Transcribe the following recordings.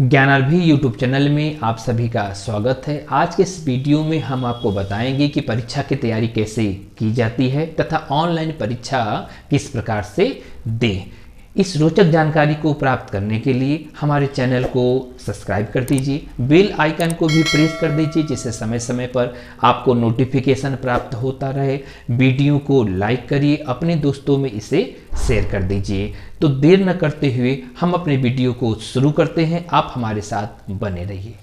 ज्ञानार्भी YouTube channel में आप सभी का स्वागत है। आज के इस वीडियो में हम आपको बताएंगे कि परीक्षा की तैयारी कैसे की जाती है तथा ऑनलाइन परीक्षा किस प्रकार से दें। इस रोचक जानकारी को प्राप्त करने के लिए हमारे चैनल को सब्सक्राइब कर दीजिए, बेल आइकन को भी प्रेस कर दीजिए जिससे समय समय पर आपको नोटिफिकेशन प्राप्त होता रहे। वीडियो को लाइक करिए, अपने दोस्तों में इसे शेयर कर दीजिए। तो देर न करते हुए हम अपने वीडियो को शुरू करते हैं। आप हमारे साथ बने रहिए।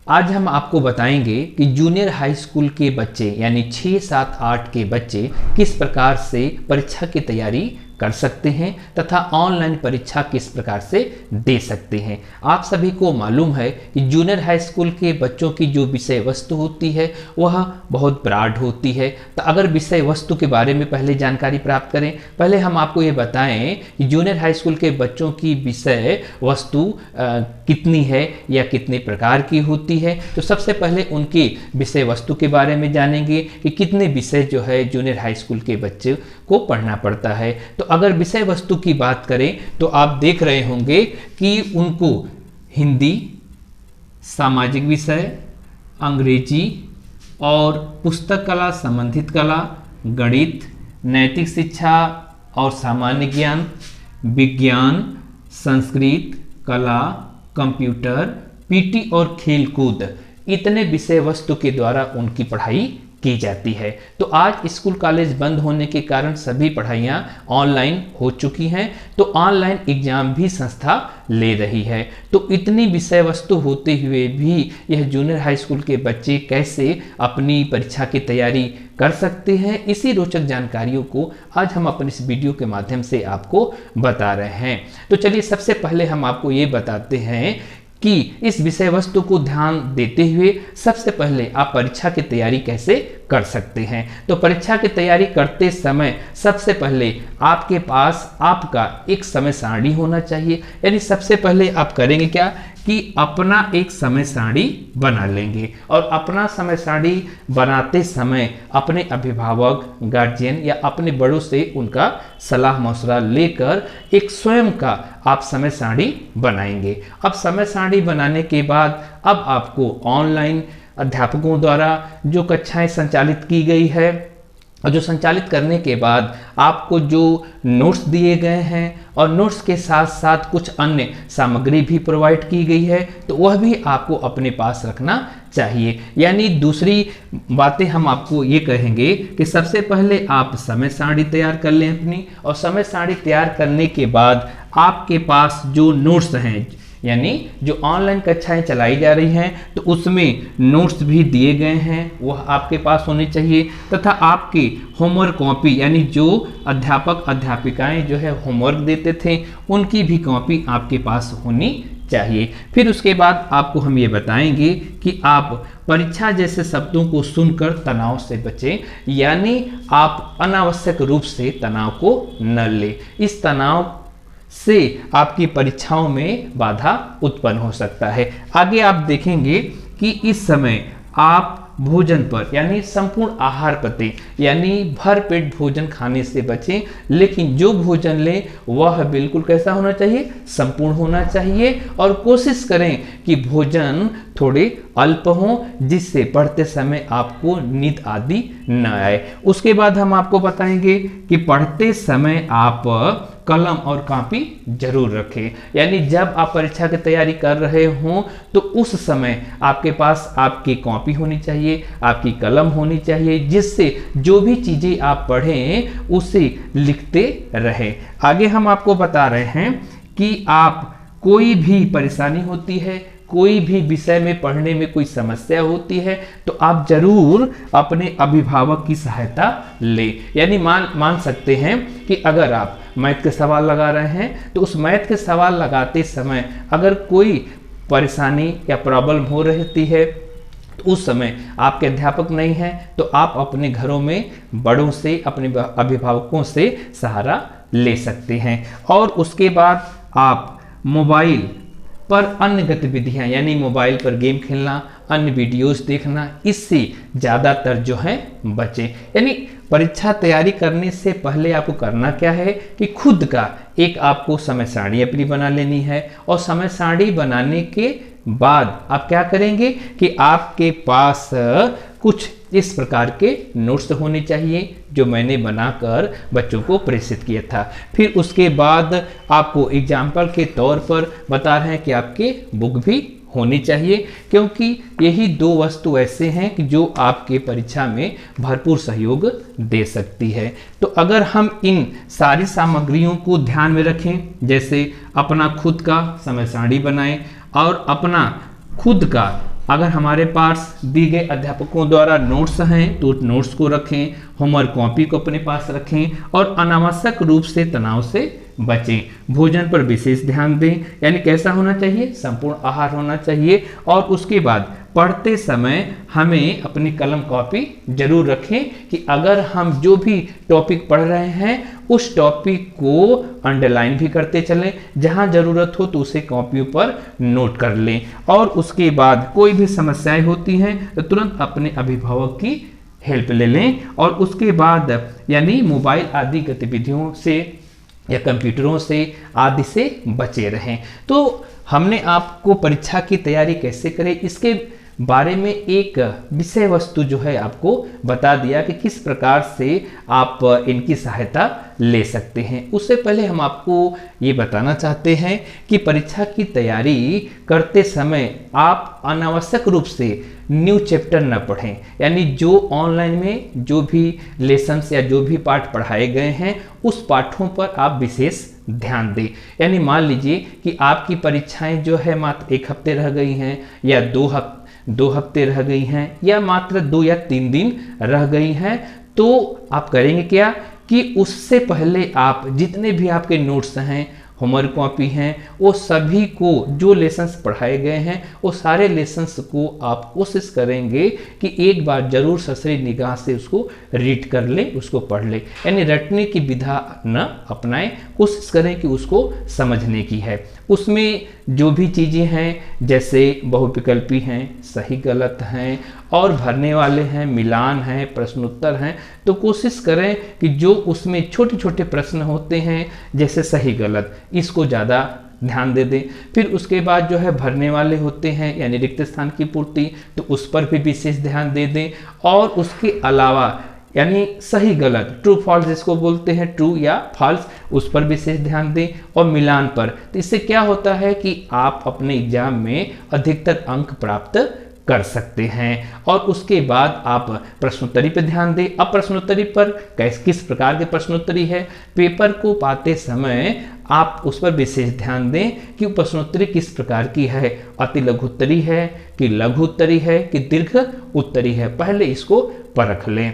आज हम आपको बताएंगे कि जूनियर हाई स्कूल के बच्चे यानी 6, 7, 8 के बच्चे किस प्रकार से परीक्षा की तैयारी कर सकते हैं तथा ऑनलाइन परीक्षा किस प्रकार से दे सकते हैं। आप सभी को मालूम है कि जूनियर हाई स्कूल के बच्चों की जो विषय वस्तु होती है वह बहुत ब्रॉड होती है। तो अगर विषय वस्तु के बारे में पहले जानकारी प्राप्त करें, पहले हम आपको ये बताएं कि जूनियर हाई स्कूल के बच्चों की विषय वस्तु कितनी है या कितने प्रकार की होती है। तो सबसे पहले उनकी विषय वस्तु के बारे में जानेंगे कि कितने विषय जो है जूनियर हाई स्कूल के बच्चे को पढ़ना पड़ता है। तो अगर विषय वस्तु की बात करें तो आप देख रहे होंगे कि उनको हिंदी, सामाजिक विषय, अंग्रेजी और पुस्तक कला, संबंधित कला, गणित, नैतिक शिक्षा और सामान्य ज्ञान, विज्ञान, संस्कृत, कला, कंप्यूटर, पीटी और खेल कूद, इतने विषय वस्तु के द्वारा उनकी पढ़ाई की जाती है। तो आज स्कूल कॉलेज बंद होने के कारण सभी पढ़ाइयाँ ऑनलाइन हो चुकी हैं, तो ऑनलाइन एग्जाम भी संस्था ले रही है। तो इतनी विषय वस्तु होते हुए भी यह जूनियर हाई स्कूल के बच्चे कैसे अपनी परीक्षा की तैयारी कर सकते हैं, इसी रोचक जानकारियों को आज हम अपने इस वीडियो के माध्यम से आपको बता रहे हैं। तो चलिए सबसे पहले हम आपको ये बताते हैं कि इस विषय वस्तु को ध्यान देते हुए सबसे पहले आप परीक्षा की तैयारी कैसे कर सकते हैं। तो परीक्षा की तैयारी करते समय सबसे पहले आपके पास आपका एक समय सारणी होना चाहिए। यानी सबसे पहले आप करेंगे क्या कि अपना एक समय सारणी बना लेंगे और अपना समय सारणी बनाते समय अपने अभिभावक, गार्जियन या अपने बड़ों से उनका सलाह मशवरा लेकर एक स्वयं का आप समय सारणी बनाएंगे। अब समय सारणी बनाने के बाद अब आपको ऑनलाइन अध्यापकों द्वारा जो कक्षाएं संचालित की गई है और जो संचालित करने के बाद आपको जो नोट्स दिए गए हैं और नोट्स के साथ साथ कुछ अन्य सामग्री भी प्रोवाइड की गई है, तो वह भी आपको अपने पास रखना चाहिए। यानी दूसरी बातें हम आपको ये कहेंगे कि सबसे पहले आप समय सारणी तैयार कर लें अपनी, और समय सारणी तैयार करने के बाद आपके पास जो नोट्स हैं यानी जो ऑनलाइन कक्षाएं चलाई जा रही हैं तो उसमें नोट्स भी दिए गए हैं, वह आपके पास होने चाहिए। तथा आपके होमवर्क कॉपी यानी जो अध्यापक अध्यापिकाएं जो है होमवर्क देते थे उनकी भी कॉपी आपके पास होनी चाहिए। फिर उसके बाद आपको हम ये बताएंगे कि आप परीक्षा जैसे शब्दों को सुनकर तनाव से बचें, यानी आप अनावश्यक रूप से तनाव को न लें। इस तनाव से आपकी परीक्षाओं में बाधा उत्पन्न हो सकता है। आगे आप देखेंगे कि इस समय आप भोजन पर यानी संपूर्ण आहार पते यानी भरपेट भोजन खाने से बचें, लेकिन जो भोजन लें वह बिल्कुल कैसा होना चाहिए, संपूर्ण होना चाहिए। और कोशिश करें कि भोजन थोड़े अल्प हों जिससे पढ़ते समय आपको नींद आदि न आए। उसके बाद हम आपको बताएंगे कि पढ़ते समय आप कलम और कॉपी जरूर रखें। यानी जब आप परीक्षा की तैयारी कर रहे हों तो उस समय आपके पास आपकी कॉपी होनी चाहिए, आपकी कलम होनी चाहिए, जिससे जो भी चीज़ें आप पढ़ें उसे लिखते रहें। आगे हम आपको बता रहे हैं कि आप कोई भी परेशानी होती है, कोई भी विषय में पढ़ने में कोई समस्या होती है तो आप जरूर अपने अभिभावक की सहायता लें। यानी मान सकते हैं कि अगर आप मैथ के सवाल लगा रहे हैं तो उस मैथ के सवाल लगाते समय अगर कोई परेशानी या प्रॉब्लम हो रहती है तो उस समय आपके अध्यापक नहीं हैं तो आप अपने घरों में बड़ों से, अपने अभिभावकों से सहारा ले सकते हैं। और उसके बाद आप मोबाइल पर अन्य गतिविधियां यानी मोबाइल पर गेम खेलना, अन्य वीडियोस देखना, इससे ज़्यादातर जो है बचें। यानी परीक्षा तैयारी करने से पहले आपको करना क्या है कि खुद का एक आपको समय सारणी अपनी बना लेनी है, और समय सारणी बनाने के बाद आप क्या करेंगे कि आपके पास कुछ इस प्रकार के नोट्स होने चाहिए जो मैंने बनाकर बच्चों को प्रेषित किया था। फिर उसके बाद आपको एग्जाम्पल के तौर पर बता रहे हैं कि आपके बुक भी होनी चाहिए, क्योंकि यही दो वस्तु ऐसे हैं कि जो आपके परीक्षा में भरपूर सहयोग दे सकती है। तो अगर हम इन सारी सामग्रियों को ध्यान में रखें, जैसे अपना खुद का समय सारणी बनाएं और अपना खुद का अगर हमारे पास दी गए अध्यापकों द्वारा नोट्स हैं तो नोट्स को रखें, होमवर्क कॉपी को अपने पास रखें और अनावश्यक रूप से तनाव से बचें। भोजन पर विशेष ध्यान दें, यानी कैसा होना चाहिए, संपूर्ण आहार होना चाहिए। और उसके बाद पढ़ते समय हमें अपनी कलम कॉपी जरूर रखें कि अगर हम जो भी टॉपिक पढ़ रहे हैं उस टॉपिक को अंडरलाइन भी करते चलें, जहां जरूरत हो तो उसे कॉपियों पर नोट कर लें। और उसके बाद कोई भी समस्याएं होती हैं तो तुरंत अपने अभिभावक की हेल्प ले लें। और उसके बाद यानी मोबाइल आदि गतिविधियों से या कंप्यूटरों से आदि से बचे रहें। तो हमने आपको परीक्षा की तैयारी कैसे करें इसके बारे में एक विषय वस्तु जो है आपको बता दिया कि किस प्रकार से आप इनकी सहायता ले सकते हैं। उससे पहले हम आपको ये बताना चाहते हैं कि परीक्षा की तैयारी करते समय आप अनावश्यक रूप से न्यू चैप्टर न पढ़ें, यानी जो ऑनलाइन में जो भी लेसन्स या जो भी पाठ पढ़ाए गए हैं उस पाठों पर आप विशेष ध्यान दें। यानी मान लीजिए कि आपकी परीक्षाएं जो है मात्र 1 हफ्ते रह गई हैं या 2 हफ्ते रह गई हैं या मात्र 2 या 3 दिन रह गई हैं, तो आप करेंगे क्या कि उससे पहले आप जितने भी आपके नोट्स हैं, होमवर्क कॉपी हैं, वो सभी को जो लेसन्स पढ़ाए गए हैं वो सारे लेसन्स को आप कोशिश करेंगे कि एक बार जरूर ससरी निगाह से उसको रीड कर लें, उसको पढ़ लें। यानी रटने की विधा न अपनाएं, कोशिश करें कि उसको समझने की है। उसमें जो भी चीज़ें हैं जैसे बहुविकल्पी हैं, सही गलत हैं और भरने वाले हैं, मिलान हैं, प्रश्नोत्तर हैं, तो कोशिश करें कि जो उसमें छोटे छोटे प्रश्न होते हैं जैसे सही गलत, इसको ज़्यादा ध्यान दे दें। फिर उसके बाद जो है भरने वाले होते हैं यानी रिक्त स्थान की पूर्ति, तो उस पर भी विशेष ध्यान दे दें। और उसके अलावा यानी सही गलत, ट्रू फॉल्स जिसको बोलते हैं, ट्रू या फॉल्स, उस पर विशेष ध्यान दें और मिलान पर। तो इससे क्या होता है कि आप अपने एग्जाम में अधिकतर अंक प्राप्त कर सकते हैं। और उसके बाद आप प्रश्नोत्तरी पर ध्यान दें। अब प्रश्नोत्तरी पर किस प्रकार के प्रश्नोत्तरी है, पेपर को पाते समय आप उस पर विशेष ध्यान दें कि प्रश्नोत्तरी किस प्रकार की है, अति लघु उत्तरी है कि लघु उत्तरी है कि दीर्घ उत्तरी है, पहले इसको परख लें।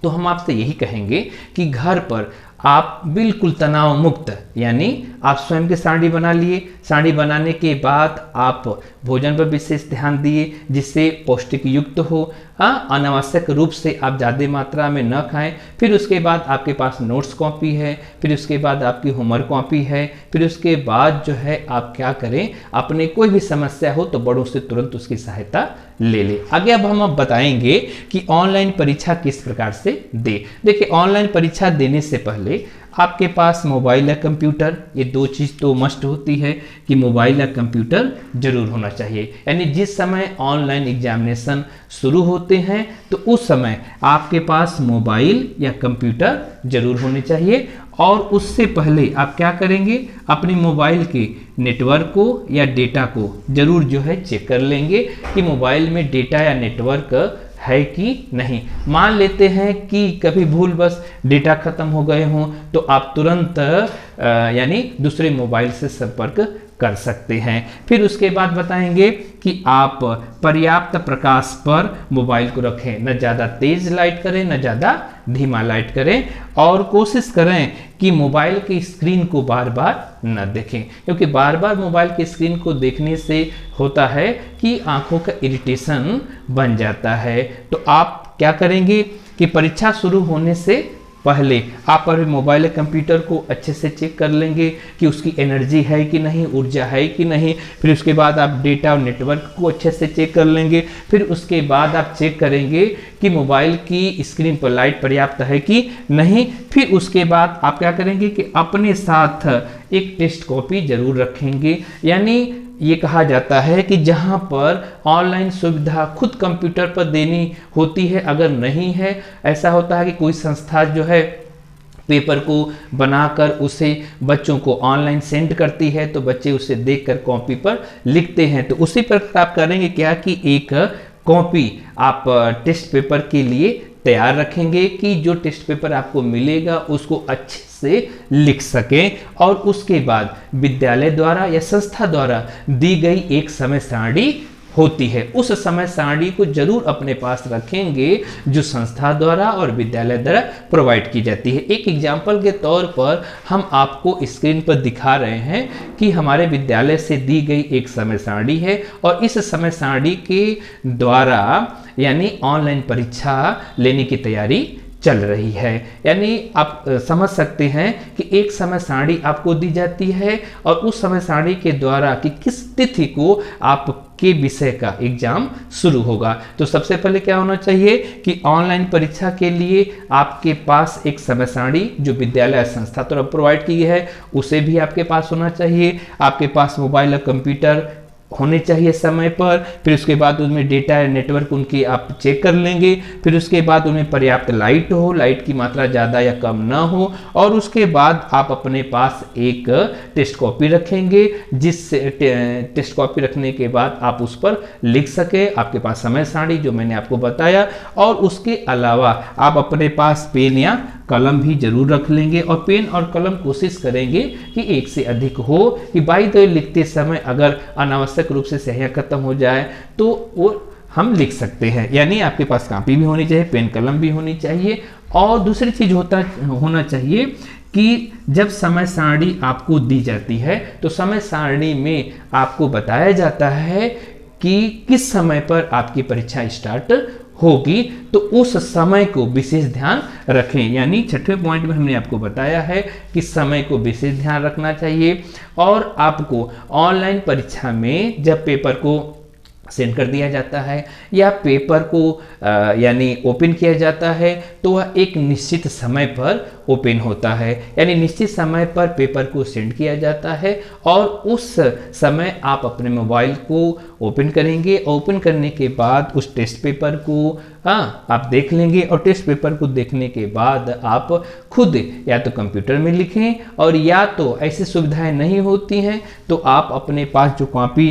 तो हम आपसे यही कहेंगे कि घर पर आप बिल्कुल तनाव मुक्त यानी आप स्वयं की सारणी बना लिए, सारणी बनाने के बाद आप भोजन पर विशेष ध्यान दिए जिससे पौष्टिक युक्त हो, अनावश्यक रूप से आप ज़्यादा मात्रा में न खाएं। फिर उसके बाद आपके पास नोट्स कॉपी है, फिर उसके बाद आपकी होमवर्क कॉपी है, फिर उसके बाद जो है आप क्या करें, अपने कोई भी समस्या हो तो बड़ों से तुरंत उसकी सहायता ले ले। आगे अब हम बताएंगे कि ऑनलाइन परीक्षा किस प्रकार से दे। देखिए, ऑनलाइन परीक्षा देने से पहले आपके पास मोबाइल या कंप्यूटर, ये दो चीज़ तो मस्ट होती है कि मोबाइल या कंप्यूटर जरूर होना चाहिए। यानी जिस समय ऑनलाइन एग्जामिनेशन शुरू होते हैं तो उस समय आपके पास मोबाइल या कंप्यूटर जरूर होने चाहिए। और उससे पहले आप क्या करेंगे, अपने मोबाइल के नेटवर्क को या डेटा को जरूर जो है चेक कर लेंगे कि मोबाइल में डेटा या नेटवर्क है कि नहीं। मान लेते हैं कि कभी भूल बस डेटा खत्म हो गए हों तो आप तुरंत यानी दूसरे मोबाइल से संपर्क कर सकते हैं। फिर उसके बाद बताएंगे कि आप पर्याप्त प्रकाश पर मोबाइल को रखें, न ज़्यादा तेज लाइट करें न ज़्यादा धीमा लाइट करें, और कोशिश करें कि मोबाइल की स्क्रीन को बार बार न देखें, क्योंकि बार बार मोबाइल की स्क्रीन को देखने से होता है कि आंखों का इरिटेशन बन जाता है। तो आप क्या करेंगे कि परीक्षा शुरू होने से पहले आप अपने मोबाइल या कंप्यूटर को अच्छे से चेक कर लेंगे कि उसकी एनर्जी है कि नहीं, ऊर्जा है कि नहीं। फिर उसके बाद आप डेटा और नेटवर्क को अच्छे से चेक कर लेंगे। फिर उसके बाद आप चेक करेंगे कि मोबाइल की स्क्रीन पर लाइट पर्याप्त है कि नहीं। फिर उसके बाद आप क्या करेंगे कि अपने साथ एक टेस्ट कॉपी जरूर रखेंगे। यानी ये कहा जाता है कि जहां पर ऑनलाइन सुविधा खुद कंप्यूटर पर देनी होती है, अगर नहीं है, ऐसा होता है कि कोई संस्था जो है पेपर को बनाकर उसे बच्चों को ऑनलाइन सेंड करती है, तो बच्चे उसे देखकर कॉपी पर लिखते हैं। तो उसी प्रकार आप करेंगे क्या कि एक कॉपी आप टेस्ट पेपर के लिए तैयार रखेंगे कि जो टेस्ट पेपर आपको मिलेगा उसको अच्छे से लिख सकें। और उसके बाद विद्यालय द्वारा या संस्था द्वारा दी गई एक समय सारणी होती है, उस समय सारणी को जरूर अपने पास रखेंगे जो संस्था द्वारा और विद्यालय द्वारा प्रोवाइड की जाती है। एक एग्जाम्पल के तौर पर हम आपको स्क्रीन पर दिखा रहे हैं कि हमारे विद्यालय से दी गई एक समय सारणी है और इस समय सारणी के द्वारा यानी ऑनलाइन परीक्षा लेने की तैयारी चल रही है। यानी आप समझ सकते हैं कि एक समय सारणी आपको दी जाती है और उस समय सारणी के द्वारा कि किस तिथि को आपके विषय का एग्जाम शुरू होगा। तो सबसे पहले क्या होना चाहिए कि ऑनलाइन परीक्षा के लिए आपके पास एक समय सारणी जो विद्यालय संस्था द्वारा प्रोवाइड की है उसे भी आपके पास होना चाहिए। आपके पास मोबाइल और कंप्यूटर होने चाहिए समय पर। फिर उसके बाद उनमें डेटा या नेटवर्क उनकी आप चेक कर लेंगे। फिर उसके बाद उनमें पर्याप्त लाइट हो, लाइट की मात्रा ज़्यादा या कम ना हो। और उसके बाद आप अपने पास एक टेस्ट कॉपी रखेंगे, जिससे टेस्ट कॉपी रखने के बाद आप उस पर लिख सके। आपके पास समय सारणी जो मैंने आपको बताया, और उसके अलावा आप अपने पास पेन या कलम भी जरूर रख लेंगे। और पेन और कलम कोशिश करेंगे कि एक से अधिक हो, कि बाई द वे लिखते समय अगर अनावश्यक रूप से स्याहियां खत्म हो जाए तो वो हम लिख सकते हैं। यानी आपके पास कॉपी भी होनी चाहिए, पेन कलम भी होनी चाहिए। और दूसरी चीज होना चाहिए कि जब समय सारणी आपको दी जाती है तो समय सारणी में आपको बताया जाता है कि किस समय पर आपकी परीक्षा स्टार्ट होगी, तो उस समय को विशेष ध्यान रखें। यानी छठवें पॉइंट में हमने आपको बताया है कि समय को विशेष ध्यान रखना चाहिए। और आपको ऑनलाइन परीक्षा में जब पेपर को सेंड कर दिया जाता है या पेपर को यानी ओपन किया जाता है तो वह एक निश्चित समय पर ओपन होता है। यानी निश्चित समय पर पेपर को सेंड किया जाता है और उस समय आप अपने मोबाइल को ओपन करेंगे। ओपन करने के बाद उस टेस्ट पेपर को आप देख लेंगे और टेस्ट पेपर को देखने के बाद आप खुद या तो कंप्यूटर में लिखें, और या तो ऐसी सुविधाएं नहीं होती हैं तो आप अपने पास जो कॉपी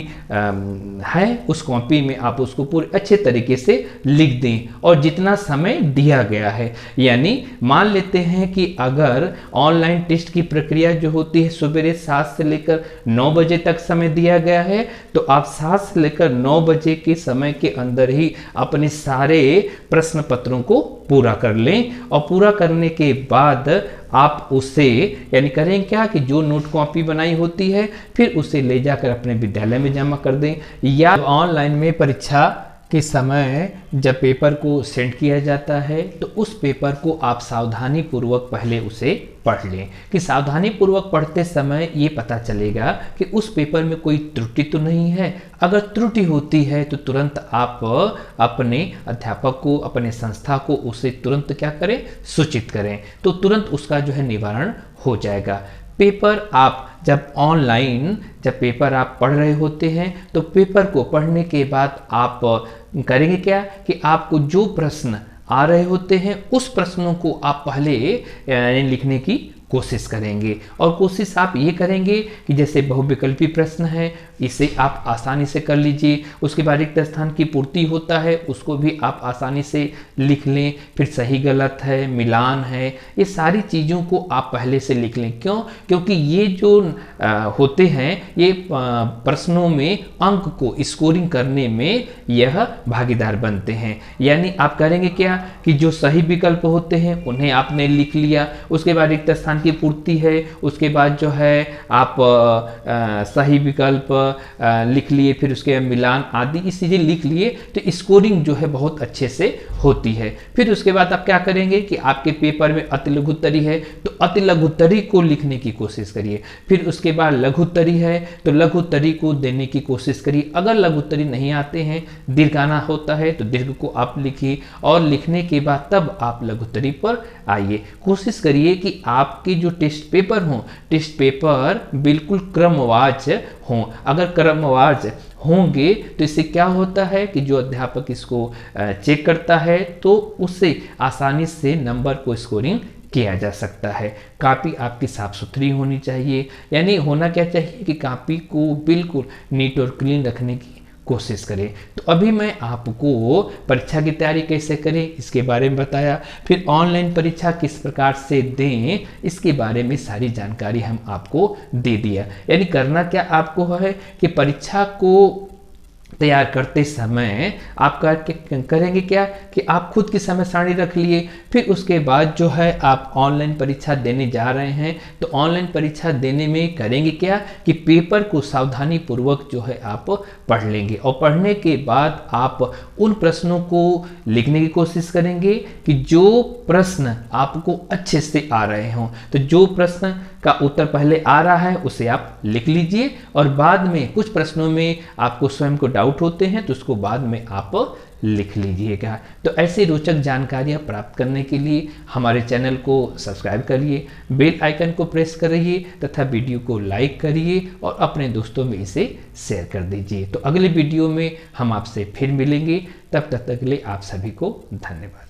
है उस कॉपी में आप उसको पूरे अच्छे तरीके से लिख दें और जितना समय दिया गया है। यानी मान लेते हैं कि अगर ऑनलाइन टेस्ट की प्रक्रिया जो होती है सवेरे 7 से लेकर 9 बजे तक समय दिया गया है, तो आप 7 से लेकर 9 बजे के समय के अंदर ही अपने सारे प्रश्न पत्रों को पूरा कर लें। और पूरा करने के बाद आप उसे यानी करें क्या कि जो नोट कॉपी बनाई होती है फिर उसे ले जाकर अपने विद्यालय में जमा कर दें। या ऑनलाइन में परीक्षा के समय जब पेपर को सेंड किया जाता है तो उस पेपर को आप सावधानी पूर्वक पहले उसे पढ़ लें, कि सावधानी पूर्वक पढ़ते समय ये पता चलेगा कि उस पेपर में कोई त्रुटि तो नहीं है। अगर त्रुटि होती है तो तुरंत आप अपने अध्यापक को, अपने संस्था को उसे तुरंत क्या करें, सूचित करें, तो तुरंत उसका जो है निवारण हो जाएगा। पेपर आप जब ऑनलाइन जब पेपर आप पढ़ रहे होते हैं तो पेपर को पढ़ने के बाद आप करेंगे क्या कि आपको जो प्रश्न आ रहे होते हैं उस प्रश्नों को आप पहले लिखने की कोशिश करेंगे। और कोशिश आप ये करेंगे कि जैसे बहुविकल्पी प्रश्न है इसे आप आसानी से कर लीजिए। उसके बाद रिक्त स्थान की पूर्ति होता है उसको भी आप आसानी से लिख लें। फिर सही गलत है, मिलान है, ये सारी चीज़ों को आप पहले से लिख लें। क्यों? क्योंकि ये जो होते हैं ये प्रश्नों में अंक को स्कोरिंग करने में यह भागीदार बनते हैं। यानी आप करेंगे क्या कि जो सही विकल्प होते हैं उन्हें आपने लिख लिया। उसके बाद रिक्त स्थान स्थान की पूर्ति है, उसके बाद जो है आप सही विकल्प लिख लिए, फिर उसके मिलान आदि इस चीज़ें लिख लिए, तो स्कोरिंग जो है बहुत अच्छे से होती है। फिर उसके बाद आप क्या करेंगे कि आपके पेपर में अति लघुत्तरी है तो अति लघुत्तरी को लिखने की कोशिश करिए। फिर उसके बाद लघुत्तरी है तो लघुत्तरी को देने की कोशिश करिए। अगर लघुत्तरी नहीं आते हैं, दीर्घाना होता है तो दीर्घ को आप लिखिए, और लिखने के बाद तब आप लघुत्तरी पर आइए। कोशिश करिए कि आपके जो टेस्ट पेपर हों, टेस्ट पेपर बिल्कुल क्रमवाच हों। अगर क्रमवाच होंगे तो इससे क्या होता है कि जो अध्यापक इसको चेक करता है तो उससे आसानी से नंबर को स्कोरिंग किया जा सकता है। कापी आपकी साफ सुथरी होनी चाहिए, यानी होना क्या चाहिए कि कापी को बिल्कुल नीट और क्लीन रखने की कोशिश करें। तो अभी मैं आपको परीक्षा की तैयारी कैसे करें इसके बारे में बताया, फिर ऑनलाइन परीक्षा किस प्रकार से दें इसके बारे में सारी जानकारी हम आपको दे दिया। यानी करना क्या आपको है कि परीक्षा को तैयार करते समय आप करेंगे क्या कि आप खुद की समय सारणी रख लिए, फिर उसके बाद जो है आप ऑनलाइन परीक्षा देने जा रहे हैं तो ऑनलाइन परीक्षा देने में करेंगे क्या कि पेपर को सावधानी पूर्वक जो है आप पढ़ लेंगे, और पढ़ने के बाद आप उन प्रश्नों को लिखने की कोशिश करेंगे कि जो प्रश्न आपको अच्छे से आ रहे हों। तो जो प्रश्न का उत्तर पहले आ रहा है उसे आप लिख लीजिए, और बाद में कुछ प्रश्नों में आपको स्वयं को डाउट होते हैं तो उसको बाद में आप लिख लीजिएगा। तो ऐसी रोचक जानकारियाँ प्राप्त करने के लिए हमारे चैनल को सब्सक्राइब करिए, बेल आइकन को प्रेस करिए तथा वीडियो को लाइक करिए और अपने दोस्तों में इसे शेयर कर दीजिए। तो अगले वीडियो में हम आपसे फिर मिलेंगे, तब तक के लिए आप सभी को धन्यवाद।